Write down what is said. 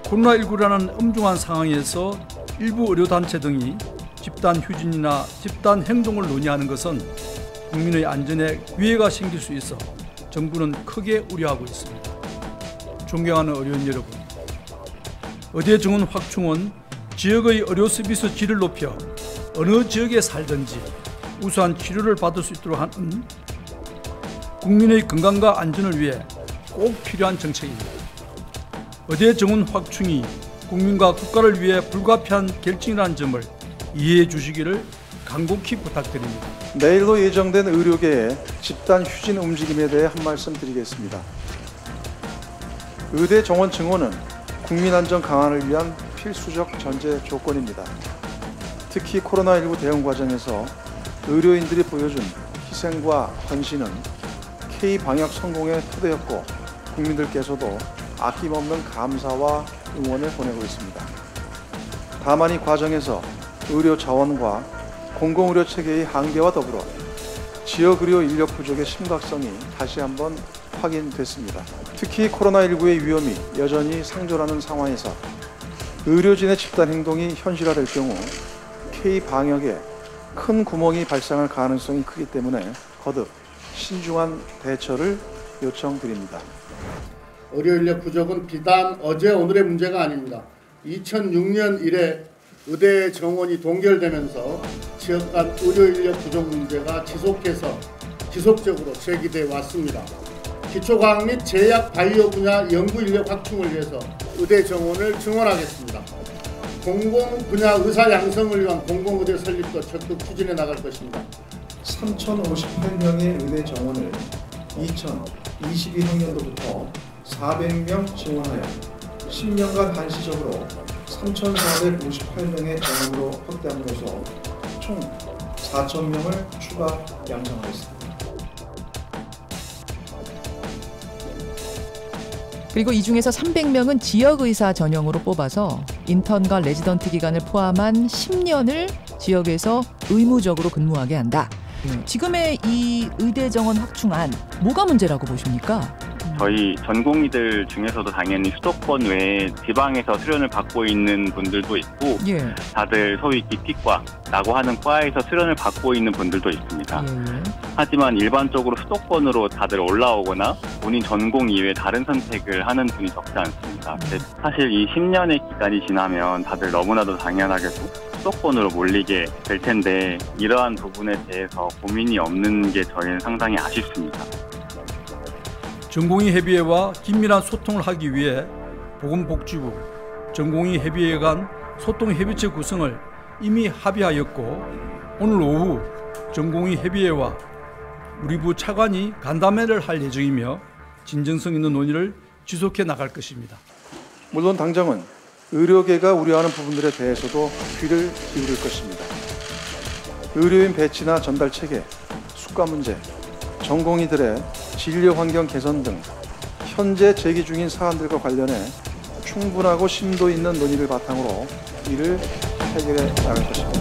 코로나19라는 엄중한 상황에서 일부 의료단체 등이 집단 휴진이나 집단 행동을 논의하는 것은 국민의 안전에 위해가 생길 수 있어 정부는 크게 우려하고 있습니다. 존경하는 의료인 여러분, 의대 정원 확충은 지역의 의료 서비스 질을 높여 어느 지역에 살든지 우수한 치료를 받을 수 있도록 하는 국민의 건강과 안전을 위해 꼭 필요한 정책입니다. 의대 정원 확충이 국민과 국가를 위해 불가피한 결정이라는 점을 이해해 주시기를 간곡히 부탁드립니다. 내일로 예정된 의료계의 집단 휴진 움직임에 대해 한 말씀 드리겠습니다. 의대 정원 증원은 국민 안전 강화를 위한 필수적 전제 조건입니다. 특히 코로나19 대응 과정에서 의료인들이 보여준 희생과 헌신은 K-방역 성공의 토대였고 국민들께서도 아낌없는 감사와 응원을 보내고 있습니다. 다만 이 과정에서 의료 자원과 공공의료 체계의 한계와 더불어 지역의료 인력 부족의 심각성이 다시 한번 확인됐습니다. 특히 코로나19의 위험이 여전히 상존하는 상황에서 의료진의 집단 행동이 현실화될 경우 K-방역에 큰 구멍이 발생할 가능성이 크기 때문에 거듭 신중한 대처를 요청드립니다. 의료인력 부족은 비단 어제 오늘의 문제가 아닙니다. 2006년 이래 의대 정원이 동결되면서 지역 간 의료인력 부족 문제가 지속적으로 제기돼 왔습니다. 기초과학 및 제약 바이오 분야 연구 인력 확충을 위해서 의대 정원을 증원하겠습니다. 공공 분야 의사 양성을 위한 공공의대 설립도 적극 추진해 나갈 것입니다. 3,058명의 의대 정원을 2022학년도부터 400명 증원하여 10년간 한시적으로 3,458명의 정원으로 확대함으로써 총 4,000명을 추가 양성하겠습니다. 그리고 이 중에서 300명은 지역의사 전형으로 뽑아서 인턴과 레지던트 기간을 포함한 10년을 지역에서 의무적으로 근무하게 한다. 지금의 이 의대 정원 확충안 뭐가 문제라고 보십니까? 저희 전공의들 중에서도 당연히 수도권 외에 지방에서 수련을 받고 있는 분들도 있고 다들 소위 기피과라고 하는 과에서 수련을 받고 있는 분들도 있습니다. 하지만 일반적으로 수도권으로 다들 올라오거나 본인 전공 이외에 다른 선택을 하는 분이 적지 않습니다. 사실 이 10년의 기간이 지나면 다들 너무나도 당연하게도 수도권으로 몰리게 될 텐데 이러한 부분에 대해서 고민이 없는 게 저희는 상당히 아쉽습니다. 전공의협의회와 긴밀한 소통을 하기 위해 보건복지부, 전공의협의회 간 소통협의체 구성을 이미 합의하였고 오늘 오후 전공의협의회와 우리 부 차관이 간담회를 할 예정이며 진정성 있는 논의를 지속해 나갈 것입니다. 물론 당장은 의료계가 우려하는 부분들에 대해서도 귀를 기울일 것입니다. 의료인 배치나 전달 체계, 수가 문제, 전공의들의 진료 환경 개선 등 현재 제기 중인 사안들과 관련해 충분하고 심도 있는 논의를 바탕으로 이를 해결해 나갈 것입니다.